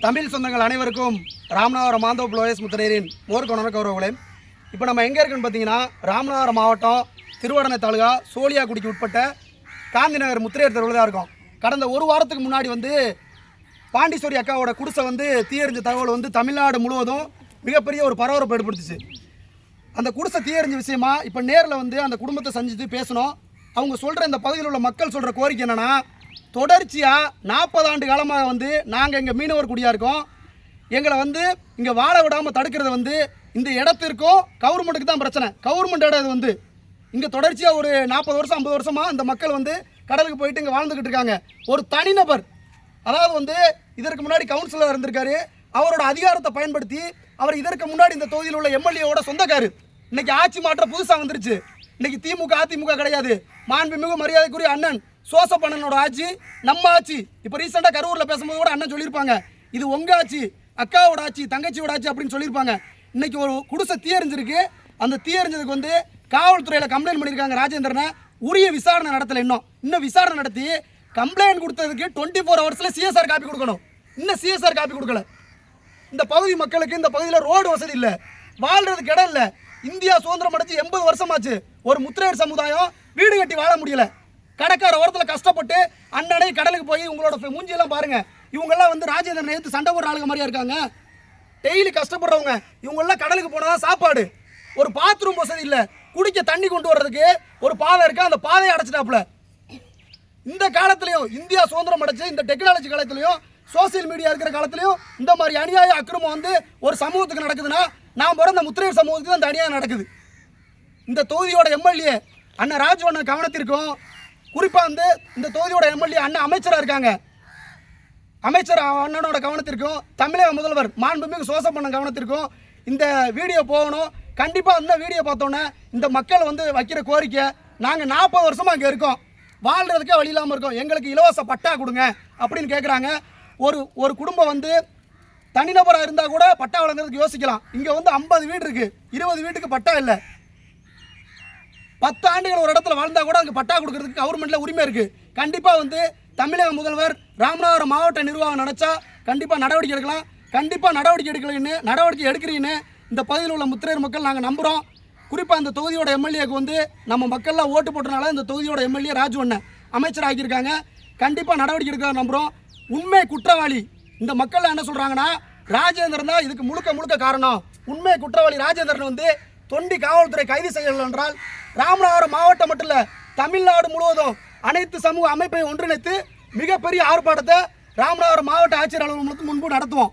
தமிழ் சொந்தங்கள் அனைவருக்கும் ராமநாதபுரம் மாந்தோப்பு லோயஸ் முத்திரையரின் மோர்கொணர கௌரவங்களே. இப்போ நம்ம எங்கே இருக்குன்னு பார்த்தீங்கன்னா, ராமநாதபுரம் மாவட்டம் திருவடனை தாலுகா சோழியாக்குடிக்கு உட்பட்ட காந்தி நகர் முத்திரையர் தெருவில் தான் இருக்கும். கடந்த ஒரு வாரத்துக்கு முன்னாடி பாண்டீஸ்வரி அக்காவோட குடிசை தீயறிஞ்ச தகவல் தமிழ்நாடு முழுவதும் மிகப்பெரிய ஒரு பரபரப்பு ஏற்படுத்துச்சு. அந்த குடிசை தீயறிஞ்ச விஷயமா இப்போ நேரில் அந்த குடும்பத்தை சந்தித்து பேசணும். அவங்க சொல்கிற இந்த பகுதியில் உள்ள மக்கள் சொல்கிற கோரிக்கை என்னென்னா, தொடர்ச்சியாக 40 ஆண்டு காலமாக நாங்கள் இங்கே மீனவர் குடியாக இருக்கோம். எங்களை இங்கே வாழ விடாமல் தடுக்கிறது இந்த இடத்திற்கும் கவர்மெண்ட்டுக்கு தான் பிரச்சனை. கவர்மெண்ட் இடம் இது இங்கே தொடர்ச்சியாக ஒரு 40 வருஷம் 50 வருஷமாக இந்த மக்கள் கடலுக்கு போயிட்டு இங்கே வாழ்ந்துக்கிட்டு இருக்காங்க. ஒரு தனிநபர், அதாவது இதற்கு முன்னாடி கவுன்சிலர் இருந்திருக்காரு, அவரோட அதிகாரத்தை பயன்படுத்தி அவர் இதற்கு முன்னாடி இந்த தொகுதியில் உள்ள எம்எல்ஏவோட சொந்தக்காரு. இன்னைக்கு ஆட்சி மாற்றம் புதுசாக வந்துருச்சு. இன்னைக்கு திமுக அதிமுக கிடையாது. மாண்புமிகு மரியாதைக்குரிய அண்ணன் சோசப்பண்ணனோட ஆட்சி, நம்ம ஆட்சி. இப்போ ரீசெண்டாக கரூரில் பேசும்போது கூட அண்ணன் சொல்லியிருப்பாங்க, இது உங்கள் ஆட்சி, அக்காவோட ஆட்சி, தங்கச்சியோட ஆட்சி அப்படின்னு சொல்லியிருப்பாங்க. இன்னைக்கு ஒரு குடிசை தீயறிஞ்சிருக்கு. அந்த தீயறிஞ்சதுக்கு காவல்துறையில் கம்ப்ளைண்ட் பண்ணியிருக்காங்க ராஜேந்திரனை. உரிய விசாரணை நடத்தலை. இன்னும் விசாரணை நடத்தி கம்ப்ளைண்ட் கொடுத்ததுக்கு 24 ஹவர்ஸில் சிஎஸ்ஆர் காப்பி கொடுக்கணும். இன்னும் சிஎஸ்ஆர் காப்பி கொடுக்கல. இந்த பகுதி மக்களுக்கு இந்த பகுதியில் ரோடு வசதி இல்லை, வாழ்றதுக்கு இடம் இல்லை. இந்தியா சுதந்திரம் அடைஞ்சு 80 வருஷமாச்சு. ஒரு முத்திரையர் சமுதாயம் வீடு கட்டி வாழ முடியல. கடற்கரை ஓரத்தில் கஷ்டப்பட்டு அண்ணனை கடலுக்கு போய் உங்களோட மூஞ்சியெல்லாம் பாருங்க. இவங்கெல்லாம் ராஜேந்திரன் எடுத்து சண்டை போடுற ஆளுங்க மாதிரியா இருக்காங்க. டெய்லி கஷ்டப்படுறவங்க இவங்கெல்லாம் கடலுக்கு போனால் சாப்பாடு, ஒரு பாத்ரூம் வசதி இல்லை, குடிக்க தண்ணி கொண்டு வர்றதுக்கு ஒரு பாதை இருக்கு, அந்த பாதையை அடைச்சிட்டாப்புல. இந்த காலத்திலையும் இந்தியா சுதந்திரம் அடைச்சு இந்த டெக்னாலஜி காலத்திலையும் சோசியல் மீடியா இருக்கிற காலத்திலையும் இந்த மாதிரி அநியாய அக்கிரமம் ஒரு சமூகத்துக்கு நடக்குதுன்னா, நான் பிறந்த முத்திரையர் சமூகத்துக்கு தான் இந்த அநியாயம் நடக்குது. இந்த தொகுதியோட எம்எல்ஏ அண்ணன் ராஜவண்ணன் கவனத்திற்கும், குறிப்பாக இந்த தொகுதியோட எம்எல்ஏ அண்ணன் அமைச்சராக இருக்காங்க, அமைச்சர் அண்ணனோட கவனத்திற்கும், தமிழக முதல்வர் மாண்புமிகு சோசப்பண்ணன் கவனத்திற்கும் இந்த வீடியோ போகணும். கண்டிப்பாக இந்த வீடியோ பார்த்தோன்னே இந்த மக்கள் வைக்கிற கோரிக்கை, நாங்கள் 40 வருஷமாக இங்கே இருக்கோம், வாழ்கிறதுக்கே வழி இல்லாமல் இருக்கோம், எங்களுக்கு இலவச பட்டா கொடுங்க அப்படின்னு கேட்குறாங்க. ஒரு குடும்பம் தனிநபராக இருந்தால் கூட பட்டா வழங்குறதுக்கு யோசிக்கலாம். இங்கே 50 வீடு இருக்குது, 20 வீட்டுக்கு பட்டா இல்லை. 10 ஆண்டுகள் ஒரு இடத்துல வாழ்ந்தால் கூட அதுக்கு பட்டா கொடுக்கறதுக்கு கவர்மெண்ட்டில் உரிமை இருக்குது. கண்டிப்பாக தமிழக முதல்வர் ராமநாதபுரம் மாவட்ட நிர்வாகம் நினச்சா கண்டிப்பாக நடவடிக்கை எடுக்கலாம். கண்டிப்பாக நடவடிக்கை எடுக்கிறீன்னு இந்த பகுதியில் உள்ள முத்திரையர் மக்கள் நாங்கள் நம்புகிறோம். குறிப்பாக இந்த தொகுதியோட எம்எல்ஏக்கு நம்ம மக்கள்லாம் ஓட்டு போட்டனால இந்த தொகுதியோட எம்எல்ஏ ராஜவண்ணன் அமைச்சர் ஆக்கியிருக்காங்க. கண்டிப்பாக நடவடிக்கை எடுக்க நம்புகிறோம். உண்மை குற்றவாளி இந்த மக்கள் என்ன சொல்கிறாங்கன்னா, ராஜேந்திரன் தான் இதுக்கு முழுக்க காரணம். உண்மை குற்றவாளி ராஜேந்திரன் தொண்டி காவல்துறை கைது செய்யவில்லை என்றால் ராமநாதபுரம் மாவட்டம் மட்டும் இல்லை, தமிழ்நாடு முழுவதும் அனைத்து சமூக அமைப்பை ஒன்றிணைத்து மிகப்பெரிய ஆர்ப்பாட்டத்தை ராமநாதபுரம் மாவட்ட ஆட்சியர் அலுவலகத்துக்கு முன்பு நடத்துவோம்.